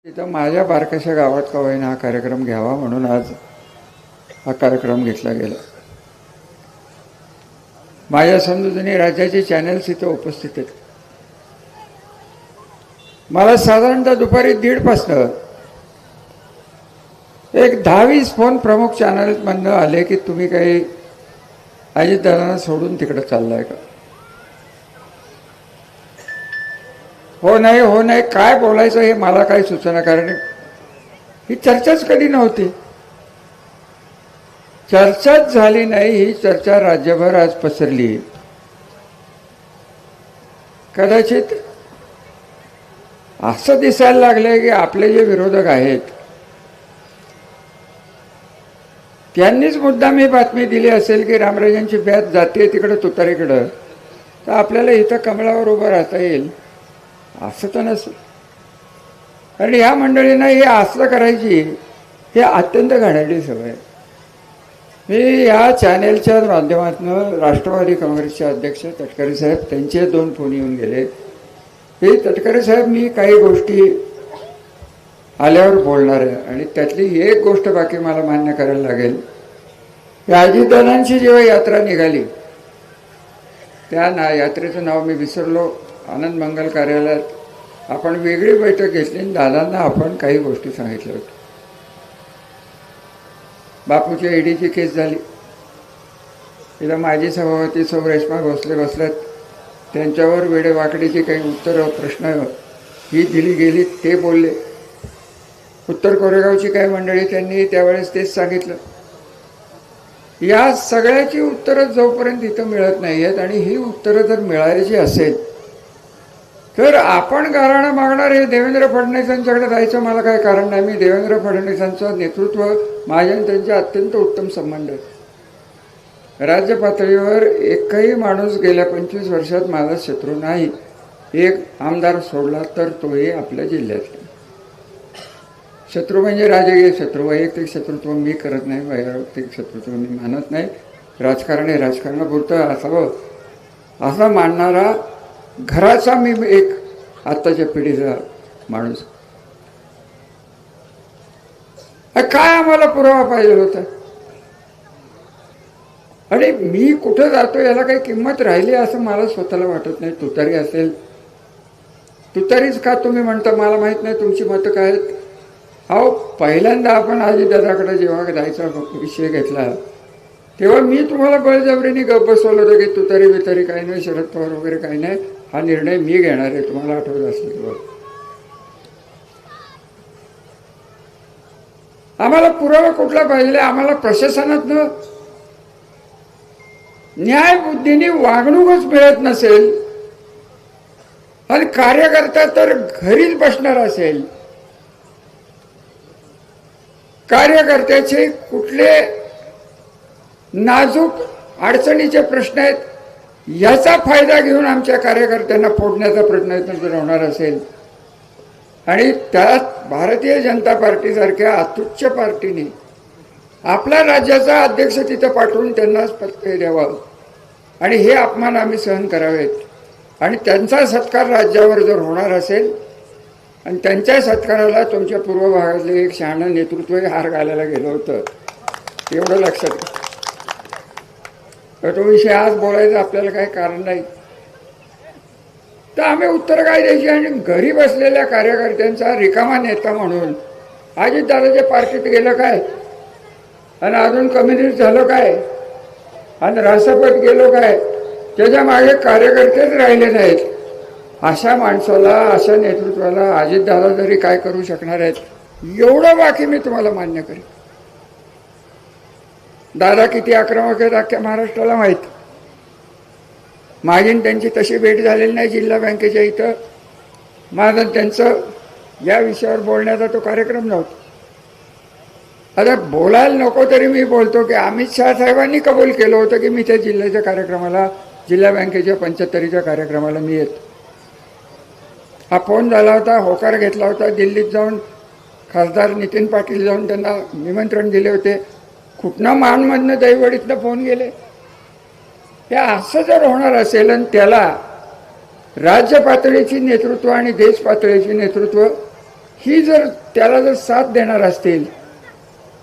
तिथं माझ्या बारकाशा गावात का होईना हा कार्यक्रम घ्यावा म्हणून आज हा कार्यक्रम घेतला गेला. माझ्या समजुतीने राज्याचे चॅनल्स इथं उपस्थित आहेत. मला साधारणतः दुपारी 1:30 पासनं एक 10-20 फोन प्रमुख चॅनलमधनं आले की तुम्ही काही अजितदादांना सोडून तिकडे चाललाय का. हो नाही काय बोलायचं हे मला काही सुचना, कारण ही चर्चाच कधी नव्हती. चर्चाच झाली नाही. ही चर्चा राज्यभर आज पसरली. कदाचित असं दिसायला लागलंय की आपले जे विरोधक आहेत त्यांनीच मुद्दाम ही बातमी दिली असेल की रामराजांची बॅच जाते तिकडे तुतारीकडं, तर आपल्याला इथं कमळावर उभं राहता येईल असं तर नसेल. कारण ह्या मंडळींना हे असं करायची हे अत्यंत घाणेरडी सवय. मी या चॅनेलच्या माध्यमातून राष्ट्रवादी काँग्रेसचे अध्यक्ष तटकरे साहेब त्यांचे 2 फोन येऊन गेले. हे तटकरे साहेब, मी काही गोष्टी आल्यावर बोलणार आहे आणि त्यातली एक गोष्ट बाकी मला मान्य करायला लागेल. या अजितदादांची जेव्हा यात्रा निघाली, त्या यात्रेचं नाव मी विसरलो, आनंद मंगल कार्यालयात आपण वेगळी बैठक घेतली आणि दादांना आपण काही गोष्टी सांगितल्या होत्या. बापूच्या ईडीची केस झाली, तिला माजी सभापती सौ रेश्मा भोसले बसल्यात, त्यांच्यावर वेडेवाकडीची काही उत्तरं प्रश्न ही दिली गेली, ते बोलले. उत्तर कोरेगावची काही मंडळी त्यांनी त्यावेळेस तेच सांगितलं. या सगळ्याची उत्तरं जोपर्यंत इथं मिळत नाही आहेत आणि ही उत्तरं जर मिळायची असेल तर आपण गाऱ्हाणं मागणार हे देवेंद्र फडणवीसांच्याकडे जायचं मला काही कारण नाही. मी देवेंद्र फडणवीसांचं नेतृत्व माझ्या आणि त्यांचे अत्यंत उत्तम संबंध आहेत. राज्य पातळीवर एकही माणूस गेल्या 25 वर्षात माझा शत्रू नाही. एक आमदार सोडला तर तोही आपल्या जिल्ह्यातला. शत्रू म्हणजे राजकीय शत्रू, वैयक्तिक शत्रुत्व मी करत नाही, वैयक्तिक शत्रुत्व मी मानत नाही. राजकारण हे राजकारणापुरतं असावं असा मानणारा घराचा मी एक आत्ताच्या पिढीचा माणूस. काय आम्हाला पुरावा पाहिजे होता आणि मी कुठं जातो याला काही किंमत राहिली असं मला स्वतःला वाटत नाही. तुतारी असेल, तुतारीच का तुम्ही म्हणता मला माहित नाही तुमची मतं काय आहेत. अहो, पहिल्यांदा आपण अजितदादाकडे जेव्हा जायचा विषय घेतला तेव्हा मी तुम्हाला बळजबरीने गप्प बसवलं होतं की तुतारी बितारी काही नाही, शरद पवार वगैरे काही नाही, हा निर्णय मी घेणार आहे. तुम्हाला आठवत असेल तेव्हा आम्हाला पुरावा कुठला पाहिजे. आम्हाला प्रशासनातनं न्याय बुद्धीने वागणूकच मिळत नसेल आणि कार्यकर्ता तर घरीच बसणार असेल, कार्यकर्त्याचे कुठले नाजूक अडचणीचे प्रश्न आहेत याचा फायदा घेऊन आमच्या कार्यकर्त्यांना फोडण्याचा प्रयत्न जर होणार असेल आणि त्यात भारतीय जनता पार्टीसारख्या अतुच्च पार्टीने आपल्या राज्याचा अध्यक्ष तिथं पाठवून त्यांनाच पत्ते द्यावं आणि हे अपमान आम्ही सहन करावेत आणि त्यांचा सत्कार राज्यावर जर होणार असेल आणि त्यांच्या सत्काराला तुमच्या पूर्व भागातले एक शहाणं नेतृत्व हार घालायला गेलं होतं, एवढं लक्षात घ्या. तर तो विषय आज बोलायचं आपल्याला काही कारण नाही. तर आम्ही उत्तर काय द्यायची आणि घरी बसलेल्या कार्यकर्त्यांचा रिकामा नेता म्हणून अजितदादाच्या पार्टीत गेलं काय आणि अजून कम्युनिस्ट झालं काय आणि राष्ट्रपत गेलो काय, त्याच्या मागे कार्यकर्तेच राहिले नाहीत. अशा माणसाला, अशा नेतृत्वाला अजितदादा जरी काय करू शकणार आहेत एवढं बाकी मी तुम्हाला मान्य करेन. दादा किती आक्रमक आहेत अख्ख्या महाराष्ट्राला माहीत. मागीन त्यांची तशी भेट झालेली नाही जिल्हा बँकेच्या इथं. माझं त्यांचं या विषयावर बोलण्याचा तो कार्यक्रम नव्हता. आता बोलायला नको तरी मी बोलतो की अमित शहा साहेबांनी कबूल केलं होतं की मी त्या जिल्ह्याच्या कार्यक्रमाला, जिल्हा बँकेच्या 75च्या कार्यक्रमाला मी येतो. हा फोन झाला होता, होकार घेतला होता. दिल्लीत जाऊन खासदार नितीन पाटील जाऊन त्यांना निमंत्रण दिले होते. कुठनं मानमधनं दैवडीतनं फोन गेले. हे असं जर होणार असेल आणि त्याला राज्य पातळीची नेतृत्व आणि देश पातळीची नेतृत्व ही जर त्याला जर साथ देणार असतील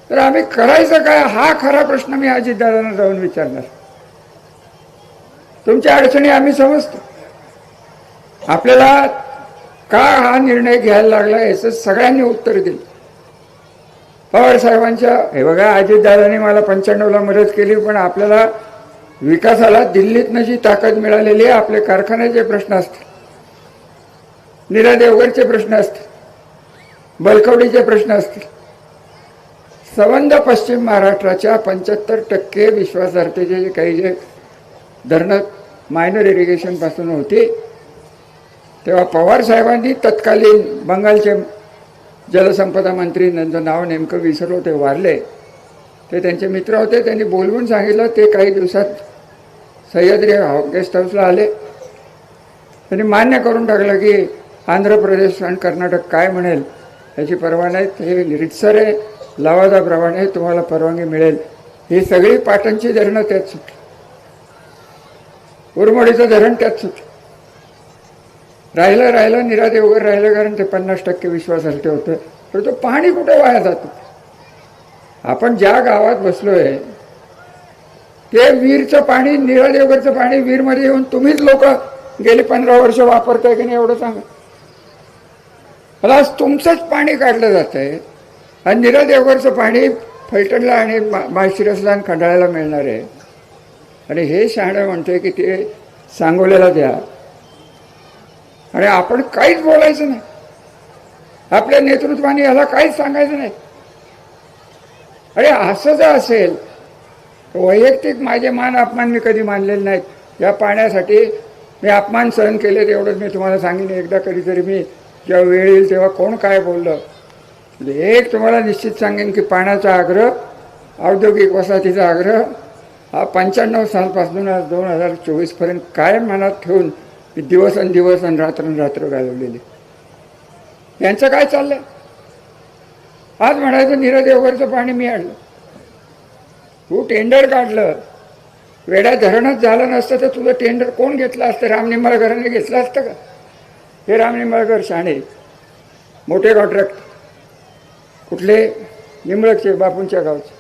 तर आम्ही करायचं काय, हा खरा प्रश्न मी अजितदादांना जाऊन विचारणार. तुमच्या अडचणी आम्ही समजतो, आपल्याला का हा निर्णय घ्यायला लागला याचं सगळ्यांनी उत्तर दिलं. पवार साहेबांच्या, हे बघा, अजितदादांनी मला 95ला मदत केली, पण आपल्याला विकासाला दिल्लीतनं जी ताकद मिळालेली आहे, आपले कारखान्याचे प्रश्न असतील, नीरा देवगरचे प्रश्न असतील, बलकवडीचे प्रश्न असतील, संबंध पश्चिम महाराष्ट्राच्या 75% विश्वासार्हतेचे जे काही जे धरणं मायनर इरिगेशन पासून होती, तेव्हा पवार साहेबांनी तत्कालीन बंगालचे जलसंपदा मंत्री, त्यांचं नाव नेमकं विसरलो, ते वारले, ते त्यांचे मित्र होते, त्यांनी बोलवून सांगितलं. ते काही दिवसात सह्याद्री गेस्ट हाऊसला आले. त्यांनी मान्य करून टाकलं की आंध्र प्रदेश आणि कर्नाटक काय म्हणेल याची पर्वा नाही, हे रितसर आहे, लवादाप्रमाणे तुम्हाला परवानगी मिळेल. ही सगळी पाटणची धरणं त्यात सुटली, उरमोडीचं धरण त्यात सुटलं. राहिलं नीरा देवगर राहिलं, कारण ते 50% विश्वासार्हते होतं. तर तो पाणी कुठे वाया जातो. आपण ज्या गावात बसलोय ते वीरचं पाणी, नीरा देवगरचं पाणी वीरमध्ये येऊन तुम्हीच लोक गेली 15 वर्ष वापरताय की नाही एवढं सांगा. मला आज तुमचंच पाणी काढलं जात आहे आणि नीरा देवगरचं पाणी फलटणला आणि माळशिरसला आणि खंडाळ्याला मिळणार आहे. आणि हे शहाणं म्हणतोय की ते सांगोल्याला द्या, आणि आपण काहीच बोलायचं नाही. आपल्या नेतृत्वाने याला काहीच सांगायचं नाही. अरे असं जर असेल, वैयक्तिक माझे मान अपमान मी कधी मानलेले नाहीत. या पाण्यासाठी मी अपमान सहन केले, एवढंच मी तुम्हाला सांगेन. एकदा कधीतरी मी जेव्हा वेळ येईल तेव्हा कोण काय बोललं, एक तुम्हाला निश्चित सांगेन की पाण्याचा आग्रह, औद्योगिक वसाहतीचा आग्रह हा 95 सालपासून आज 2024पर्यंत कायम मनात ठेवून दिवस आणि रात्र घालवलेली. यांचं काय चाललंय? आज म्हणायचं नीरा देवगरचं पाणी मी आणलं, तू टेंडर काढलं, वेड्या धरणच झालं नसतं तर तुझं टेंडर कोण घेतलं असतं? राम निंबाळकरांनी घेतलं असतं का? हे राम निंबाळकर शाणे, मोठे कॉन्ट्रॅक्ट, कुठले? निंबळकचे, बापूंच्या गावचे.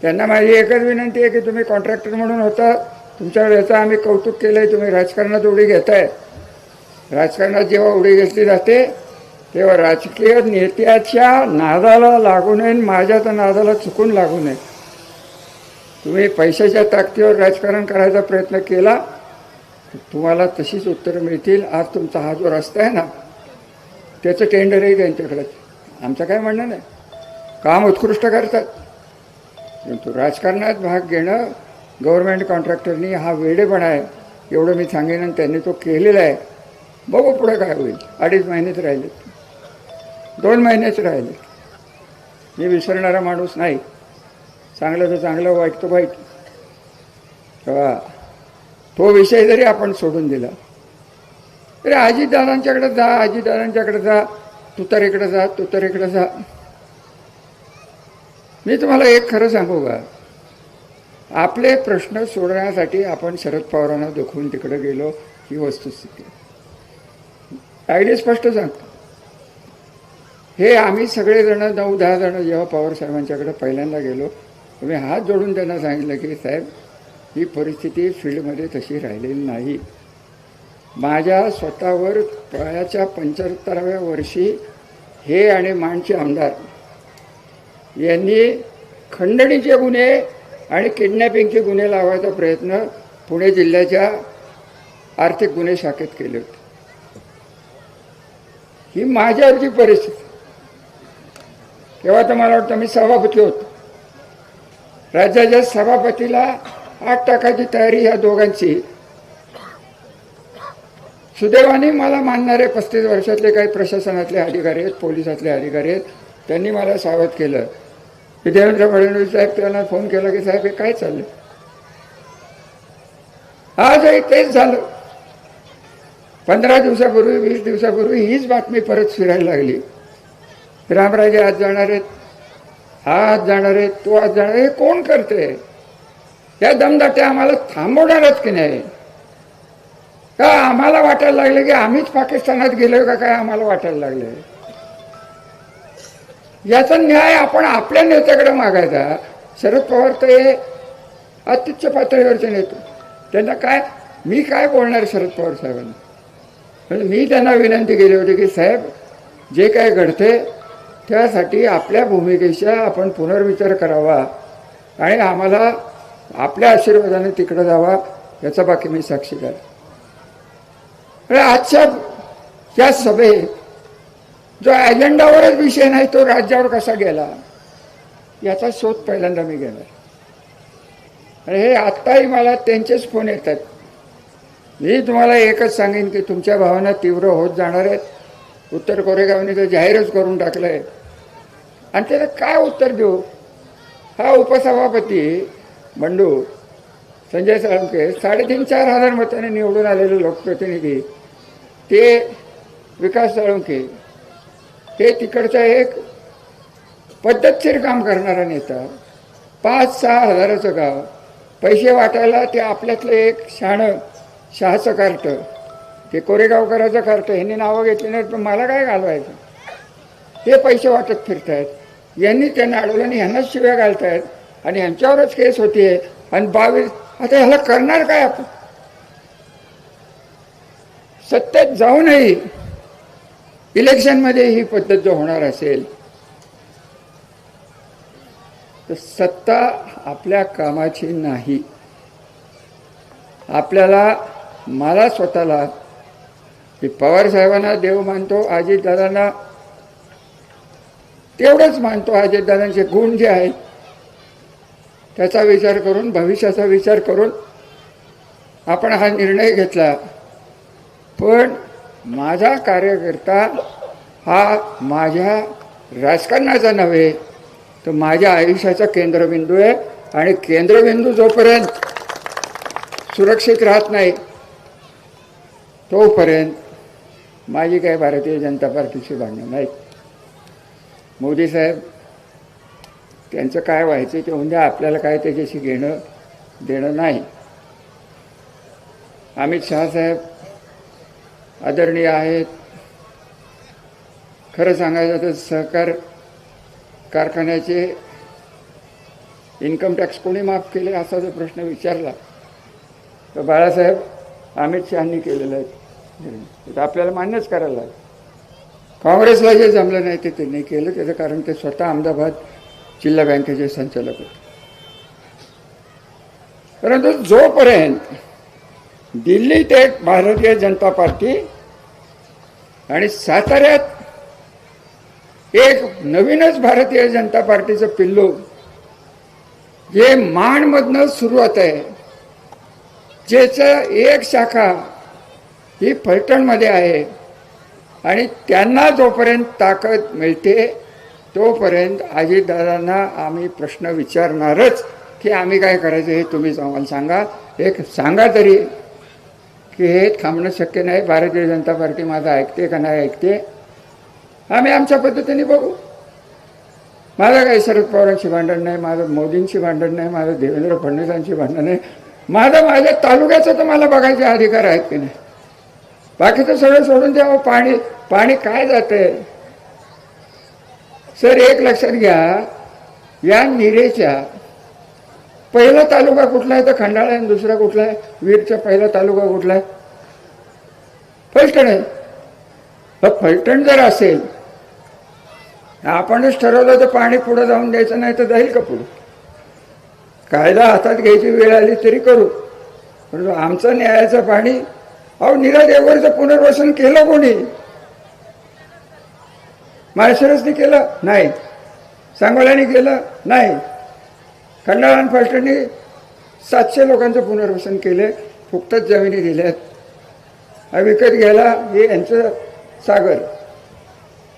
त्यांना माझी एकच विनंती आहे की तुम्ही कॉन्ट्रॅक्टर म्हणून होता, तुमच्या वेळेचं आम्ही कौतुक केलंय, तुम्ही राजकारणात उडी घेताय. राजकारणात जेव्हा उडी घेतली जाते तेव्हा राजकीय नेत्याच्या नादाला लागू नये, माझ्या तर नादाला चुकून लागू नये. तुम्ही पैशाच्या ताकदीवर राजकारण करायचा प्रयत्न केला तर तुम्हाला तशीच उत्तरं मिळतील. आज तुमचा हा जो रस्ता आहे ना, त्याचं टेंडरही त्यांच्याकडेच. आमचं काय म्हणणं नाही, काम उत्कृष्ट करतात, परंतु राजकारणात भाग घेणं गव्हर्नमेंट कॉन्ट्रॅक्टरनी हा वेडेपणा आहे, एवढं मी सांगेन. आणि त्यांनी तो केलेला आहे. बघू पुढे काय होईल. 2.5 महिनेच राहिले, 2 महिनेच राहिले. मी विसरणारा माणूस नाही. चांगलं तर चांगलं, वाईट तर वाईट. तेव्हा तो विषय जरी आपण सोडून दिला तरी अजितदादांच्याकडे जा, अजितदादांच्याकडे जा, तुतारीकडे जा, तुतारीकडे जा. मी तुम्हाला एक खरं सांगू का, आपले प्रश्न सोडवण्यासाठी आपण शरद पवारांना दुखवून तिकडे गेलो ही वस्तुस्थिती. अगदी स्पष्ट सांगतो, हे आम्ही सगळेजण 9-10 जण जेव्हा पवार साहेबांच्याकडे पहिल्यांदा गेलो, तुम्ही हात जोडून त्यांना सांगितलं की साहेब, ही परिस्थिती फील्डमध्ये तशी राहिलेली नाही. माझ्या स्वतःवर वयाच्या 75व्या वर्षी हे आणि माणचे आमदार यांनी खंडणीचे गुन्हे आणि किडनॅपिंगचे गुन्हे लावायचा प्रयत्न पुणे जिल्ह्याच्या आर्थिक गुन्हे शाखेत केले होते. ही माझ्यावरची परिस्थिती. तेव्हा तर मला वाटतं मी सभापती होतो. राज्याच्या सभापतीला आत टाकायची तयारी ह्या दोघांची. सुदैवाने मला मानणारे 35 वर्षातले काही प्रशासनातले अधिकारी आहेत, पोलिसातले अधिकारी आहेत, त्यांनी मला सावध केलं की देवेंद्र फडणवीस साहेब, त्यांना फोन केला की साहेब हे काय चाललं. आजही तेच झालं. 15 दिवसापूर्वी, 20 दिवसापूर्वी हीच बातमी परत फिरायला लागली. रामराजे आज जाणार आहेत, हा आज जाणार आहेत, तो आज जाणार. हे कोण करते? या दमदाट्या आम्हाला थांबवणारच की नाही? का आम्हाला वाटायला लागले की आम्हीच पाकिस्तानात गेलोय का काय आम्हाला वाटायला लागले? याचा न्याय आपण आपल्या नेत्याकडे मागायचा. शरद पवार तर हे अत्युच्च पातळीवरचे नेते, त्यांना काय मी काय बोलणार शरद पवार साहेबांना? म्हणजे मी त्यांना विनंती केली होती की साहेब, जे काय घडते त्यासाठी आपल्या भूमिकेचा आपण पुनर्विचार करावा आणि आम्हाला आपल्या आशीर्वादाने तिकडे जावा, याचा बाकी मी साक्षीदार. आजच्या या सभेत जो अजेंडावरच विषय नाही तो राज्यावर कसा गेला याचा शोध पहिल्यांदा मी घेणार. आणि हे आत्ताही मला त्यांचेच फोन येतात. मी तुम्हाला एकच सांगेन की तुमच्या भावना तीव्र होत जाणार आहेत. उत्तर कोरेगावने तर जाहीरच करून टाकलंय आणि त्याला काय उत्तर देऊ? हा उपसभापती बंडू संजय साळुंखे 3,500-4,000 मतांनी निवडून आलेले लोकप्रतिनिधी, ते विकास साळुंखे, ते तिकडचा एक पद्धतशीर काम करणारा नेता, 5-6 हजाराचं गाव, पैसे वाटायला ते आपल्यातलं एक शहाचं कार्ट, ते कोरेगावकराचं कार्ट, ह्यांनी नावं घेतली नाहीत पण मला काय घालवायचं? ते पैसे वाटत फिरतायत, यांनी त्यांना अडवलं आणि ह्यांनाच शिव्या घालतायत आणि ह्यांच्यावरच केस होतीये. आणि 22 आता ह्याला करणार काय आपण? सत्तेत जाऊनही इलेक्शनमध्ये ही पद्धत जर होणार असेल तर सत्ता आपल्या कामाची नाही. आपल्याला, मला स्वतःला, की पवार साहेबांना देव मानतो, अजितदादांना तेवढंच मानतो. अजितदादांचे गुण जे आहेत त्याचा विचार करून, भविष्याचा विचार करून आपण हा निर्णय घेतला. पण माझा कार्यकर्ता हा माझ्या राजकारणाचा नव्हे, तर माझ्या आयुष्याचा केंद्रबिंदू आहे. आणि केंद्रबिंदू जोपर्यंत सुरक्षित राहत नाही तोपर्यंत माझी काही भारतीय जनता पार्टीची भांडणं नाहीत. मोदी साहेब त्यांचं काय व्हायचं ते म्हणजे आपल्याला काय त्याच्याशी घेणं देणं नाही. अमित शहा साहेब आदरणीय आहेत. खरं सांगायचं तर सहकार कारखान्याचे इन्कम टॅक्स कोणी माफ केले असा जर प्रश्न विचारला तर बाळासाहेब अमित शहांनी केलेलं आहे. तर आपल्याला मान्यच करायला लागेल. काँग्रेसला जे जमलं नाही ते त्यांनी केलं. त्याचं कारण ते स्वतः अहमदाबाद जिल्हा बँकेचे संचालक होते. परंतु जोपर्यंत दिल्लीत एक भारतीय जनता पार्टी आणि साताऱ्यात एक नवीनच भारतीय जनता पार्टीचं पिल्लू जे माणमधनं सुरू होत आहे, ज्याचं एक शाखा ही फलटणमध्ये आहे आणि त्यांना जोपर्यंत ताकद मिळते तोपर्यंत अजितदादांना आम्ही प्रश्न विचारणारच की आम्ही काय करायचं हे तुम्हीच आम्हाला सांगा. एक सांगा तरी की हे थांबणं शक्य नाही. भारतीय जनता पार्टी माझं ऐकते का नाही ऐकते आम्ही आमच्या पद्धतीने बघू. माझं काही शरद पवारांशी भांडण नाही, माझं मोदींशी भांडण नाही, माझं देवेंद्र फडणवीसांशी भांडण नाही. माझ्या तालुक्याचं तर मला बघायचे अधिकार आहेत की नाही. बाकीचं सगळं सोडून द्यावं. पाणी काय जातंय सर, एक लक्षात घ्या, या निरेच्या पहिला तालुका कुठला आहे तर खंडाळा आहे, दुसरा कुठला आहे, वीरचा पहिला तालुका कुठला आहे, फलटण आहे. फलटण जर असेल, आपणच ठरवलं तर पाणी पुढं जाऊन द्यायचं नाही तर जाईल का पुढं? कायदा हातात घ्यायची वेळ आली तरी करू. परंतु आमचं न्यायाचं पाणी, अहो नीरा देवगडचं पुनर्वसन केलं कोणी? माळशिरसने केलं नाही, सांगोल्याने केलं नाही, खंडाळा आणि फलटणने 700 लोकांचं पुनर्वसन केले, फुकटच जमिनी दिल्यात. विकत घ्यायला हे यांचं सागर,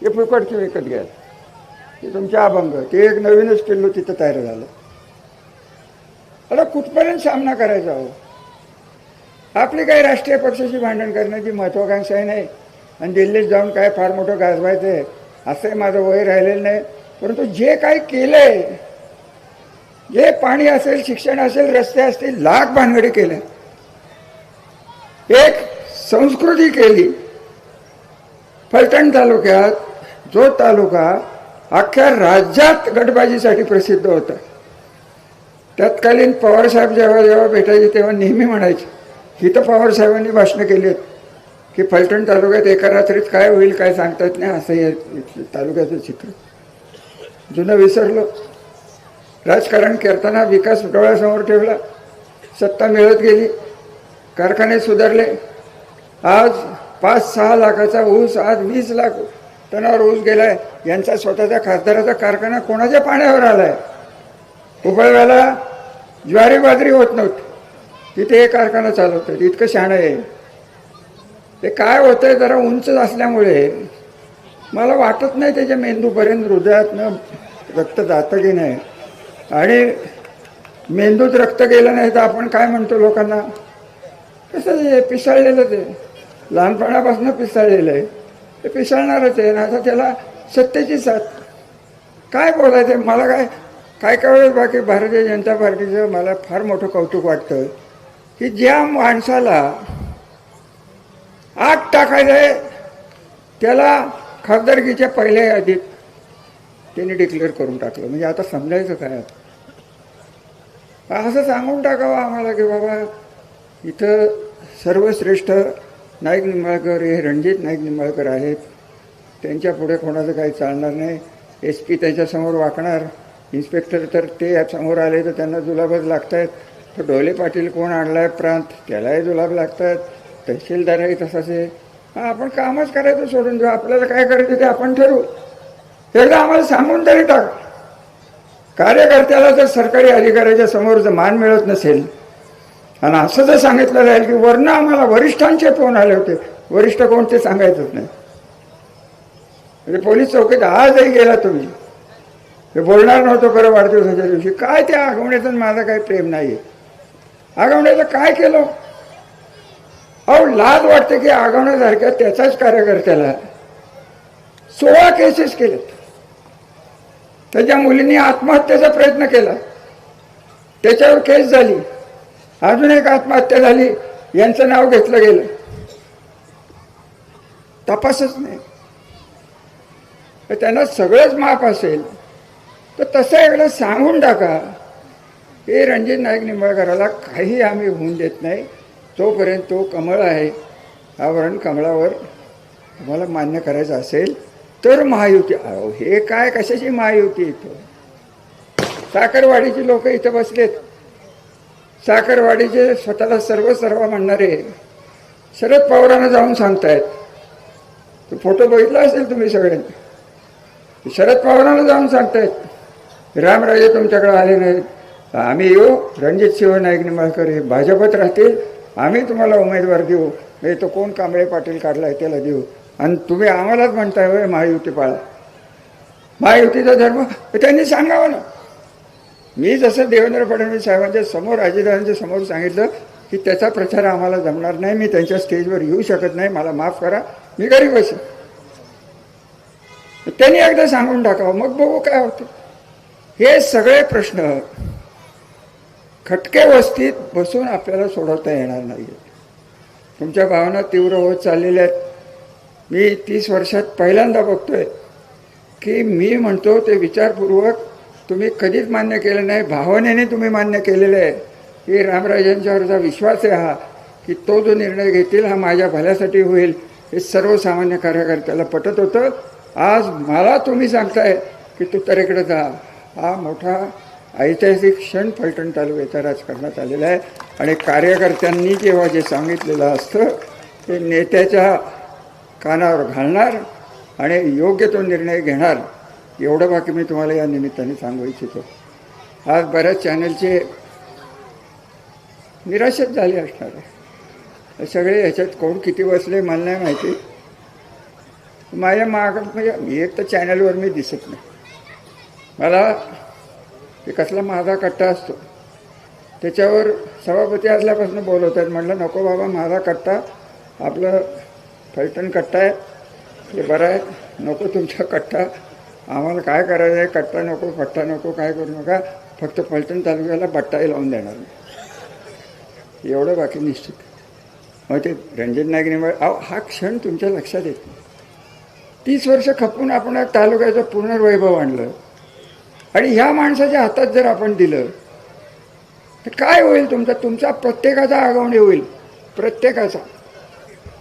हे फुकटचे विकत घ्याल, हे तुमच्या अभंग, ते एक नवीनच पिल्लू तिथं तयार झालं. आता कुठपर्यंत सामना करायचा हो? आपली काही राष्ट्रीय पक्षाशी भांडण करण्याची महत्वाकांक्षाही नाही आणि दिल्लीत जाऊन काय फार मोठं गाजवायचं आहे असंही माझं वय राहिलेलं नाही. परंतु जे काही केलंय, जे पाणी असेल, शिक्षण असेल, रस्ते असतील, लाख भानगडी केल्या. एक संस्कृती केली. फलटण तालुक्यात जो तालुका अख्ख्या राज्यात गटबाजीसाठी प्रसिद्ध होता, तत्कालीन पवारसाहेब जेव्हा जेव्हा भेटायचे तेव्हा नेहमी म्हणायचे, इथं पवारसाहेबांनी भाषणं केली आहेत की फलटण तालुक्यात एका रात्रीत काय होईल काय सांगता येत नाही, असं हे तालुक्याचं चित्र. जुनं विसरलो. राजकारण करताना विकास डोळ्यासमोर ठेवला, सत्ता मिळत गेली, कारखाने सुधारले. आज 5-6 लाखाचा ऊस आज 20 लाख टनावर ऊस गेलाय. यांचा स्वतःचा खासदाराचा कारखाना कोणाच्या पाण्यावर आलाय. उपळव्याला ज्वारी बाजरी होत नव्हती, तिथे हे कारखाना चालवतात. इतकं शहाणं आहे. ते काय होतंय, जरा उंच असल्यामुळे मला वाटत नाही त्याच्या मेंदूपर्यंत हृदयातनं रक्त जातं की नाही. आणि मेंदूत रक्त गेलं नाही तर आपण काय म्हणतो लोकांना, कसं हे पिसाळलेलंच आहे, लहानपणापासून पिसाळलेलं आहे, ते पिसाळणारच आहे ना. आता त्याला सत्तेची साथ काय बोलायचं. मला काय वेळेस बाकी भारतीय जनता पार्टीचं मला फार मोठं कौतुक वाटतं की ज्या माणसाला आग टाकायचं आहे त्याला खासदारकीच्या पहिल्या यादीत त्यांनी डिक्लेअर करून टाकलं. म्हणजे आता समजायचं काय, असं सांगून टाकावं आम्हाला की बाबा इथं सर्वश्रेष्ठ नाईक निंबाळकर हे रणजित नाईक निंबाळकर आहेत, त्यांच्या पुढे कोणाचं काही चालणार नाही. SP त्याच्यासमोर वाकणार, इन्स्पेक्टर तर ते समोर आले तर त्यांना जुलाबच लागत आहेत. तर डोले पाटील कोण आणलाय प्रांत, त्यालाही जुलाब लागत आहेत. तहसीलदारही तसाच आहे. आपण कामच करायचं सोडून देऊ, आपल्याला काय करायचं ते आपण ठरवू. एकदा आम्हाला सांगून तरी टाका. कार्यकर्त्याला जर सरकारी अधिकाऱ्याच्या समोर जर मान मिळत नसेल आणि असं जर सांगितलं जाईल की वरनं आम्हाला वरिष्ठांचे फोन आले होते, वरिष्ठ कोण ते सांगायचंच नाही. म्हणजे पोलीस चौकीत आजही गेला तुम्ही, हे बोलणार नव्हतं खरं वाढदिवसाच्या दिवशी. काय त्या आगवण्याचं माझं काही प्रेम नाही आहे. आगवण्याचं काय केलं, अहो लाज वाटते की आगवण्यासारख्या त्याचाच कार्यकर्त्याला 16 केसेस केलेत. त्याच्या मुलींनी आत्महत्येचा प्रयत्न केला, त्याच्यावर केस झाली. अजून एक आत्महत्या झाली, यांचं नाव घेतलं गेलं, तपासच नाही. त्यांना सगळंच माफ असेल तर तसं एकदा सांगून टाका हे रणजित नाईक निंबाळकराला काही आम्ही होऊन देत नाही. जोपर्यंत तो कमळ आहे, आवरण कमळावर तुम्हाला मान्य करायचं असेल तर महायुती. अहो हे काय कशाची महायुती. इथं साखरवाडीची लोक इथं बसलेत. साखरवाडीचे स्वतःला सर्व म्हणणारे शरद पवारांना जाऊन सांगतायत. तो फोटो बघितला असेल तुम्ही सगळ्यांनी. शरद पवारांना जाऊन सांगतायत रामराजे तुमच्याकडे आले नाहीत, आम्ही येऊ, रणजित सिंह नाईक निंबाळकर हे भाजपत राहतील, आम्ही तुम्हाला उमेदवार देऊ. म्हणजे तो कोण कांबळे पाटील काढलाय त्याला देऊ, आणि तुम्ही आम्हालाच म्हणताय होय महायुती पाळा. महायुतीचा धर्म त्यांनी सांगावं ना. मी जसं देवेंद्र फडणवीस साहेबांच्या समोर, अजितदादांच्या समोर सांगितलं की त्याचा प्रचार आम्हाला जमणार नाही, मी त्यांच्या स्टेजवर येऊ शकत नाही, मला माफ करा, मी घरी बसेन. त्यांनी एकदा सांगून टाकावं, मग बघू काय होतं. हे सगळे प्रश्न खटके वस्तीत बसून आपल्याला सोडवता येणार नाही. तुमच्या भावना तीव्र होत चाललेल्या आहेत. मी 30 वर्षात पहिल्यांदा बघतोय की मी म्हणतो ते विचारपूर्वक तुम्ही कधीच मान्य केलं नाही, भावनेने तुम्ही मान्य केलेलं आहे की रामराजांच्यावरचा विश्वास आहे हा, की तो जो निर्णय घेतील हा माझ्या भल्यासाठी होईल. हे सर्वसामान्य कार्यकर्त्याला पटत होतं. आज मला तुम्ही सांगताय की तू तरेकडे जा. हा मोठा ऐतिहासिक क्षण फलटण तालुक्याच्या राजकारणात आलेला आहे. आणि कार्यकर्त्यांनी जेव्हा जे सांगितलेलं असतं ते नेत्याच्या कानावर घालणार आणि योग्य तो निर्णय घेणार, एवढं बाकी मी तुम्हाला या निमित्ताने सांगू इच्छितो. आज बऱ्याच चॅनलचे निराशच झाले असणार आहे. सगळे ह्याच्यात कोण किती बसले मला नाही माहिती. माझ्या मागं म्हणजे मी एक तर चॅनलवर मी दिसत नाही. मला ते कसला माझा कट्टा असतो त्याच्यावर सभापती असल्यापासून बोलवतात. म्हटलं नको बाबा, माझा कट्टा आपलं फलटण कट्टा आहे, ते बरं आहे, नको तुमचा कट्टा. आम्हाला काय करायचं आहे, कट्टा नको, फट्टा नको, काय करू नका, फक्त फलटण तालुक्याला बट्टाही लावून देणार नाही, एवढं बाकी निश्चित. मग ते रणजित नाईक निंबाळकर, अहो हा क्षण तुमच्या लक्षात येत नाही. 30 वर्ष खपून आपण तालुक्याचं पुनर्वैभव आणलं आणि ह्या माणसाच्या हातात जर आपण दिलं तर काय होईल? तुमचा प्रत्येकाचा आगवणे होईल, प्रत्येकाचा.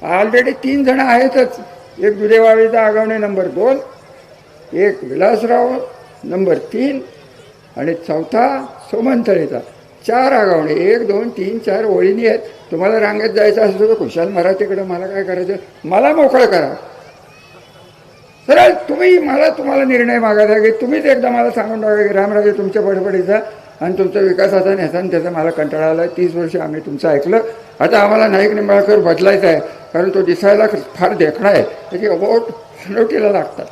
ऑलरेडी 3 जण आहेतच. एक दुधेवाळीचा आगवणे नंबर 2, एक विलासराव नंबर 3 आणि चौथा सोमंतळेचा. 4 आगवणे, 1 2 3 4 ओळीनी आहेत. तुम्हाला रांगेत जायचं असलं तर खुशाल मराठीकडं, मला काय करायचं, मला मोकळं करा. सरळ तुम्हाला निर्णय मागायचा की तुम्हीच एकदा मला सांगून टाका की रामराजे तुमच्या बडबडीचा आणि तुमचा विकासाचा नेता आणि त्याचा मला कंटाळा आला. 30 वर्ष आम्ही तुमचं ऐकलं, आता आम्हाला नाईक निंबाळकर बदलायचा आहे कारण तो दिसायला फार देखणा आहे, त्याची वोट हनवटीला लागतात.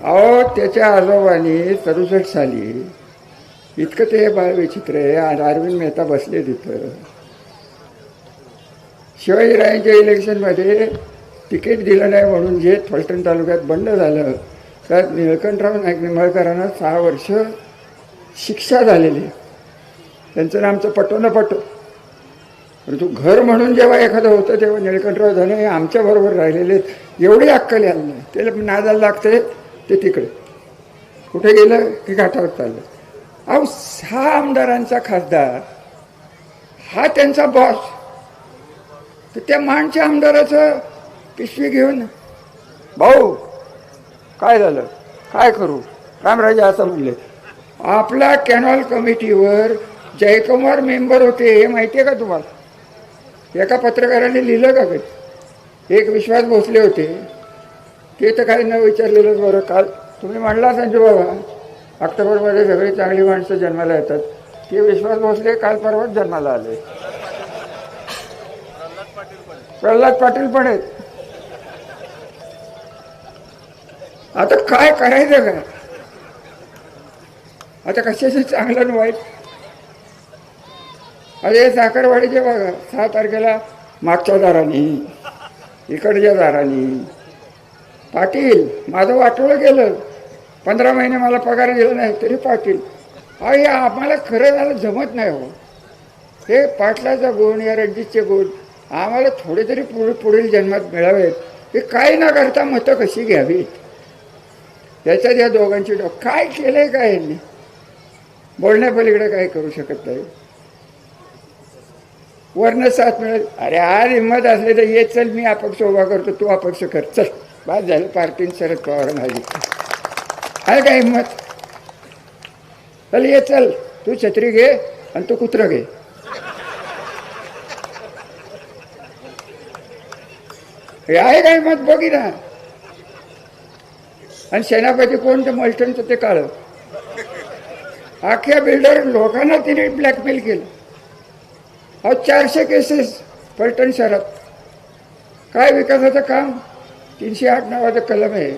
अहो त्याच्या आजोबांनी 67 साली इतकं ते बाळ विचित्र आहे. अरविंद मेहता बसले तिथं. शिवाजीरायांच्या इलेक्शनमध्ये तिकीट दिलं नाही म्हणून जे फलटण तालुक्यात बंड झालं, त्यात निळकंठराव नाईक निंबाळकरांना 6 वर्ष शिक्षा झालेली. त्यांचं नामचं पटो न पटो, परंतु घर म्हणून जेव्हा एखादं होतं तेव्हा निळकंठराव धने हे आमच्याबरोबर राहिलेले एवढी अक्कल यायला नाही. त्याला नादाला लागते ते तिकडे कुठे गेलं की घाटावर चाललं. अहो 6 आमदारांचा खासदार हा त्यांचा बॉस, तर त्या माणच्या आमदाराचं पिशवी घेऊन भाऊ काय झालं, काय करू, रामराजे असं म्हणले. आपल्या कॅनॉल कमिटीवर जयकुमार मेंबर होते हे माहिती आहे का तुम्हाला? एका पत्रकाराने लिहिलं का काही? एक विश्वास भोसले होते, ते तर काही न विचारलेलंच बरं. काल तुम्ही म्हणला संजू बाबा ऑक्टोबरमध्ये सगळी चांगली माणसं जन्माला येतात, ते विश्वास भोसले काल परवाच जन्माला आले. प्रल्हाद पाटील पण आहेत. आता काय करायचं का? आता कशाचं चांगलं आणि वाईट? अरे साखरवाडीचे बघा, 6 तारखेला मागच्या दारानी इकडच्या दारानी पाटील माझं वाटोळं केलं, 15 महिने मला पगार दिला नाही तरी पाटील. हे आम्हाला खरं झालं जमत नाही हो. हे पाटलाचा गुण, या रणजितचे गुण आम्हाला थोडे तरी पुढील जन्मात मिळावेत. हे काय न करता मतं कशी घ्यावीत, त्याच्यात या दोघांची काय केलंय काय यांनी? बोलण्यापलीकडे काय करू शकत नाही. वर्ण साथ मिळेल. अरे आज हिंमत असले तर ये, चल मी अपक्ष उभा करतो, तू अपक्ष कर, चल बाद झालं. पार्टीन शरद पवार माझी आहे का हिंमत? चल ये, चल तू छत्री घे आणि तू कुत्रं घे. हे आहे का हिंमत? बघी ना. आणि सेनापती कोण? तर मल्टनचं ते काळं. अख्ख्या बिल्डर लोकांना तिने ब्लॅकमेल केलं. 400 केसेस फलटण शहरात. काय विकासाचं काम? 308 नावाचं कलम आहे,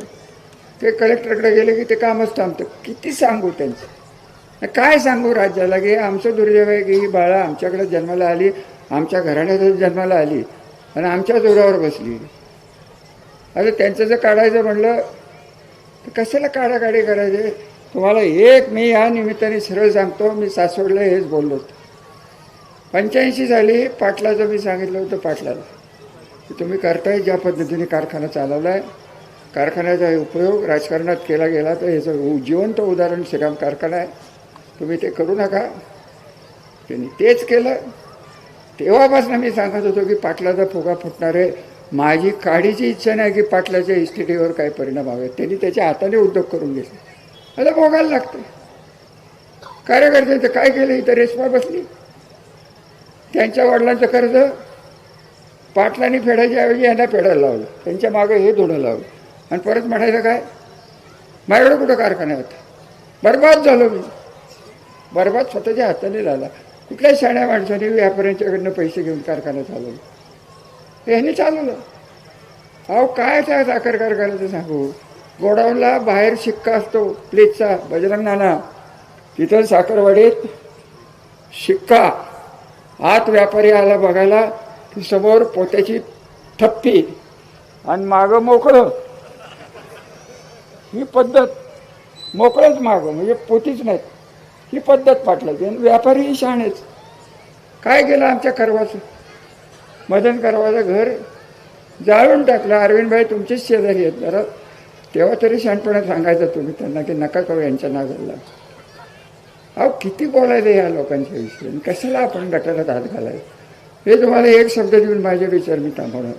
ते कलेक्टरकडे गेले की ते कामच थांबतं. किती सांगू त्यांचं? काय सांगू राज्याला की आमचं दुर्दैव आहे की ही बाळा आमच्याकडे जन्माला आली, आमच्या घराण्यातच जन्माला आली आणि आमच्या जोरावर बसली. आता त्यांचं जर काढायचं म्हणलं तर कशाला काढाकाढी करायचे? तुम्हाला एक मी या निमित्ताने सरळ सांगतो, मी सासवडला हेच बोललो होतो. 85 साली पाटलाचं मी सांगितलं होतं पाटलाला की तुम्ही करताय ज्या पद्धतीने कारखाना चालवला आहे, कारखान्याचा उपयोग राजकारणात केला गेला तर ह्याचं जिवंत उदाहरण श्रीराम कारखाना आहे, तुम्ही ते करू नका. त्यांनी तेच केलं. तेव्हापासून मी सांगत होतो की पाटलाचा फुगा फुटणार आहे. माझी काडीची इच्छा नाही की पाटलाच्या इस्टेटीवर काही परिणाम हवे. त्यांनी त्याच्या हाताने उद्योग करून घेतले. आता भोगायला लागते. कार्यकर्त्यांचं काय केलं? इथं रेशमा बसली. त्यांच्या वडिलांचं कर्ज पाटलांनी फेडायच्या ऐवजी यांना फेडायला लावलं. त्यांच्या मागं हे धुणं लावलं आणि परत म्हणायचं काय? माझ्याकडे कुठं कारखाना होता? बरबाद झालो मी. बरबाद स्वतःच्या हाताने झाला. कुठल्याही शाण्या माणसाने व्यापाऱ्यांच्याकडनं पैसे घेऊन कारखाना चालवला? ह्यांनी चालवलं. अहो काय त्या साखर कारखान्याचं सांगू? गोडाऊनला बाहेर शिक्का असतो प्लेटचा, बजरंग नाना, तिथं साखरवाडीत शिक्का. आत व्यापारी आला बघायला की समोर पोत्याची थप्पी आणि मागं मोकळं. ही पद्धत, मोकळंच मागं म्हणजे पोतीच नाहीत, ही पद्धत पाटलाची. आणि व्यापारीही शहाणेच. काय केलं आमच्या करवाचं? मदन करवाचं घर जाळून टाकलं. अरविंदभाई तुमचेच शेजारी आहेत, जरा तेव्हा तरी शहाणपणात सांगायचं तुम्ही त्यांना की नका करू यांच्या नागाला. अहो किती बोलायचं या लोकांच्या विषयी, आणि कशाला आपण गटारात हात घालायचं? हे तुम्हाला एक शब्द देऊन माझे विचार मी थांबवणार.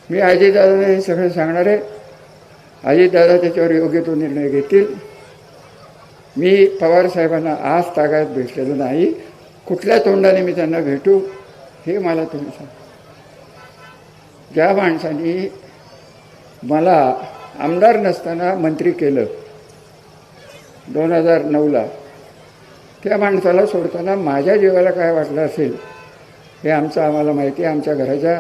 मी अजितदादांना हे सगळं सांगणार आहे. अजितदादा त्याच्यावर योग्य तो निर्णय घेतील. मी पवार साहेबांना आज तागायत भेटलेलं नाही. कुठल्या तोंडाने मी त्यांना भेटू हे मला तुम्ही सांगा. ज्या माणसाने मला आमदार नसताना मंत्री केलं 2009ला, त्या माणसाला सोडताना माझ्या जीवाला काय वाटलं असेल हे आम्हाला माहिती आहे. आमच्या घराच्या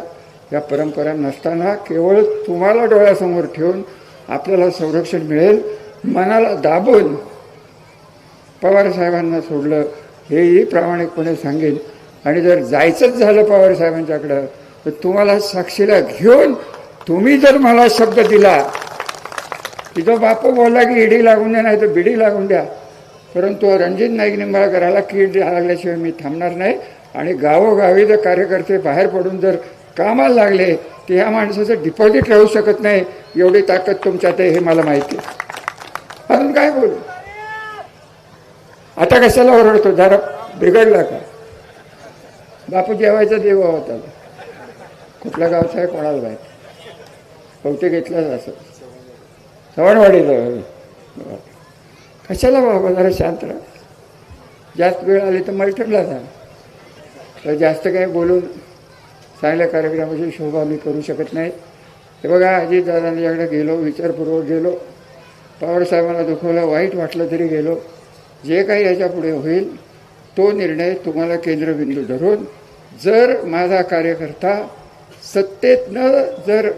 या परंपरा नसताना केवळ तुम्हाला डोळ्यासमोर ठेवून आपल्याला संरक्षण मिळेल मनाला दाबून पवार साहेबांना सोडलं हेही प्रामाणिकपणे सांगेन. आणि जर जायचंच झालं पवार साहेबांच्याकडं तर तुम्हाला साक्षीला घेऊन तुम्ही जर मला शब्द दिला की जो बापू बोलला की ईडी लागून द्या नाही तर बिडी लागून द्या, परंतु रणजित नाईक निंबाळकराला कीड लागल्याशिवाय मी थांबणार नाही. आणि गावोगावी जर कार्यकर्ते बाहेर पडून जर कामाला लागले तर ह्या माणसाचं डिपॉझिट राहू शकत नाही. एवढी ताकद तुमच्यात आहे हे मला माहिती आहे. अजून काय बोलू? आता कशाला ओरडतो? जरा बिघडला का? बापू जेवायचा देव होता. कुठल्या गावचा आहे कोणाला माहिती, बहुतेक घेतलाच असं सवणवाडीचं. कशाला बाबा जरा शांत राहा. जास्त वेळ आली तर मल्टरला जा. तर जास्त काही बोलून चांगल्या कार्यक्रमाची शोभा मी करू शकत नाही. हे बघा, अजितदादांच्याकडे गेलो, विचारपूर्वक गेलो. पवारसाहेबांना दुखवलं, वाईट वाटलं तरी गेलो. जे काही याच्यापुढे होईल तो निर्णय तुम्हाला केंद्रबिंदू धरून, जर माझा कार्यकर्ता सत्तेतनं जर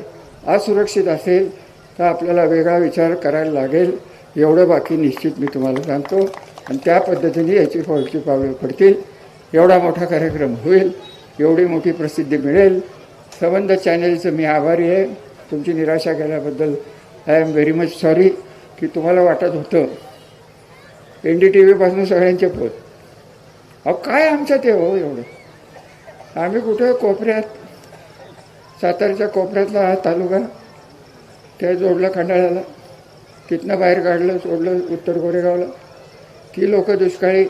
असुरक्षित असेल तर आपल्याला वेगळा विचार करायला लागेल. एवढं बाकी निश्चित मी तुम्हाला सांगतो. आणि त्या पद्धतीने याची पुढची पावले पडतील. एवढा मोठा कार्यक्रम होईल, एवढी मोठी प्रसिद्धी मिळेल. संबंध चॅनलचं मी आभारी आहे. तुमची निराशा केल्याबद्दल I am very much sorry. की तुम्हाला वाटत होतं NDTV सगळ्यांचे पोत. अहो काय आमच्यात आहे हो एवढं? आम्ही कुठं कोपऱ्यात, सातारच्या कोपऱ्यातला हा तालुका त्या जोडला खंडाळ्याला, तिथनं बाहेर काढलं सोडलं उत्तर गोरेगावला. ती लोक दुष्काळी,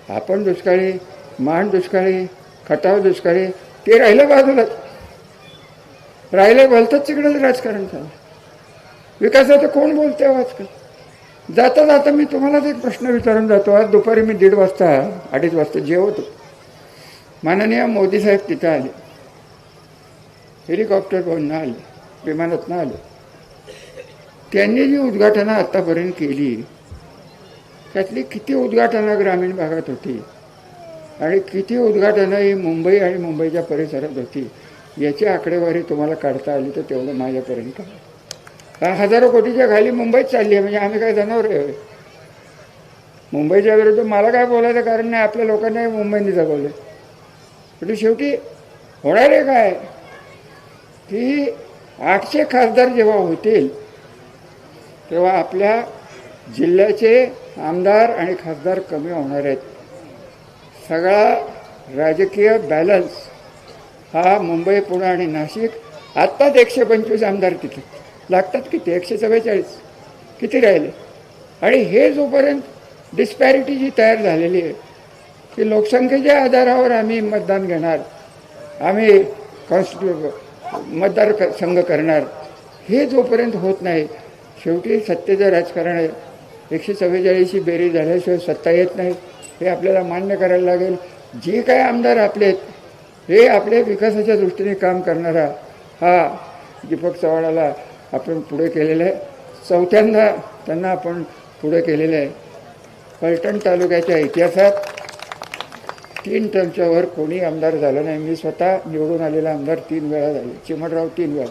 आपण दुष्काळी, मान दुष्काळी, खटाव दुष्काळी. ते राहिलं बाजूलाच, राहिलं बोलतात तिकडंच राजकारण झालं. विकासाचं कोण बोलते आजकाल? जाता जाता मी तुम्हालाच एक प्रश्न विचारून जातो. आज दुपारी मी 1:30 वाजता जेवतो. माननीय मोदी साहेब तिथं आले, हेलिकॉप्टरवरून आले, विमानातनं आले. त्यांनी जी उद्घाटनं आत्तापर्यंत केली त्यातली किती उद्घाटनं ग्रामीण भागात होती आणि किती उद्घाटनं ही मुंबई आणि मुंबईच्या परिसरात होती, याची आकडेवारी तुम्हाला काढता आली तर तेवढं माझ्यापर्यंत. हजारो कोटीच्या खाली मुंबईत चालली आहे. म्हणजे आम्ही काय जनावर आहे? मुंबईच्या विरुद्ध मला काय बोलायचं कारण नाही. आपल्या लोकांनाही मुंबईने जगवलं. पण शेवटी होणार आहे काय की 800 खासदार जेव्हा होतील तेव्हा आपल्या जिल्ह्याचे आमदार आणि खासदार कमी होणार आहेत. सगळा राजकीय बॅलन्स हा मुंबई, पुणे आणि नाशिक. आत्ताच 125 आमदार तिथे लागतात. किती? 144. किती राहिले? आणि हे जोपर्यंत डिस्पॅरिटी जी तयार झालेली आहे की लोकसंख्येच्या आधारावर आम्ही मतदान घेणार, आम्ही मतदारसंघ करणार, हे जोपर्यंत होत नाही, शेवटी सत्तेचं राजकारण आहे. 144ची बेरीज झाल्याशिवाय सत्ता येत नाही हे आपल्याला मान्य करायला लागेल. जे काय आमदार आपले हे आपले विकासाच्या दृष्टीने काम करणारा हा दीपक चव्हाणाला आपण पुढे केलेलं आहे. 4थ्यांदा त्यांना आपण पुढे केलेलं आहे. फलटण तालुक्याच्या इतिहासात 3 टर्मच्यावर कोणी आमदार झालं नाही. मी स्वतः निवडून आलेला आमदार 3 वेळा झाले. चिमणराव 3 वेळा,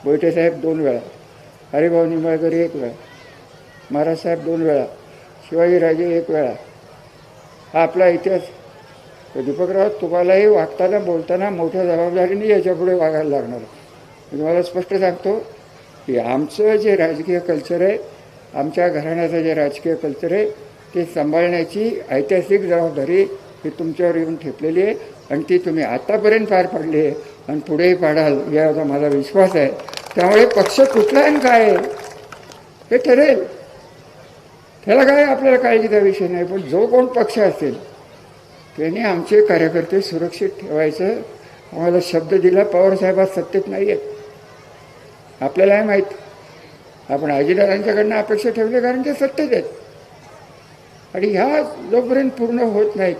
बोईटेसाहेब 2 वेळा, हरिभाऊ निंबाळकर 1 वेळा, महाराजसाहेब 2 वेळा, शिवाजीराजे 1 वेळा. हा आपला इतिहास. दीपकराव, तुम्हालाही वागताना बोलताना मोठ्या जबाबदारीने याच्यापुढे वागायला लागणार. मी तुम्हाला स्पष्ट सांगतो की आमचं जे राजकीय कल्चर आहे, आमच्या घराण्याचं जे राजकीय कल्चर आहे ते सांभाळण्याची ऐतिहासिक जबाबदारी ही तुमच्यावर येऊन ठेपलेली आहे. आणि ती तुम्ही आतापर्यंत पार पाडली आहे आणि पुढेही पाडाल याचा माझा विश्वास आहे. त्यामुळे पक्ष कुठला आणि काय आहे हे ठरेल, त्याला काय आपल्याला काळजीचा विषय नाही. पण जो कोण पक्ष असेल त्यांनी आमचे कार्यकर्ते सुरक्षित ठेवायचं आम्हाला शब्द दिला. पवारसाहेब आज सत्तेत नाही आहेत, आपल्यालाही माहीत. आपण अजितदादांच्याकडनं अपेक्षा ठेवली कारण ते सत्तेत आहेत. आणि ह्या जोपर्यंत पूर्ण होत नाहीत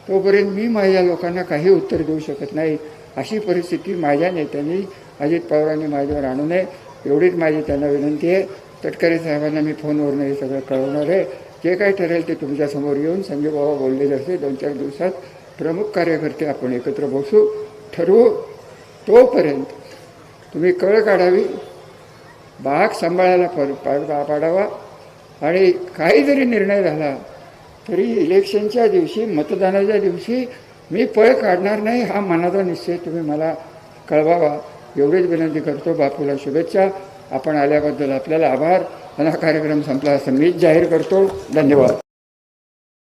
तोपर्यंत मी माझ्या लोकांना काही उत्तर देऊ शकत नाही. अशी परिस्थिती माझ्या नेत्यांनी अजित पवारांनी माझ्यावर आणू नये एवढीच माझी त्यांना विनंती आहे. तटकरे साहेबांना मी फोनवरून हे सगळं कळवणार आहे. जे काही ठरेल ते तुमच्यासमोर येऊन संजय बाबा बोलले जसे 2-4 दिवसात प्रमुख कार्यकर्ते आपण एकत्र बसू, ठरवू. तोपर्यंत तुम्ही कळ काढावी, बाग सांभाळायला पाडावा. आणि काही जरी निर्णय झाला तरी इलेक्शनच्या दिवशी, मतदानाच्या दिवशी मी पळ काढणार नाही हा मनाचा निश्चय तुम्ही मला कळवावा एवढीच विनंती करतो. बापूला शुभेच्छा. आपण आल्याबद्दल आपल्याला आभार. हा कार्यक्रम संपला असं मीच जाहीर करतो. धन्यवाद.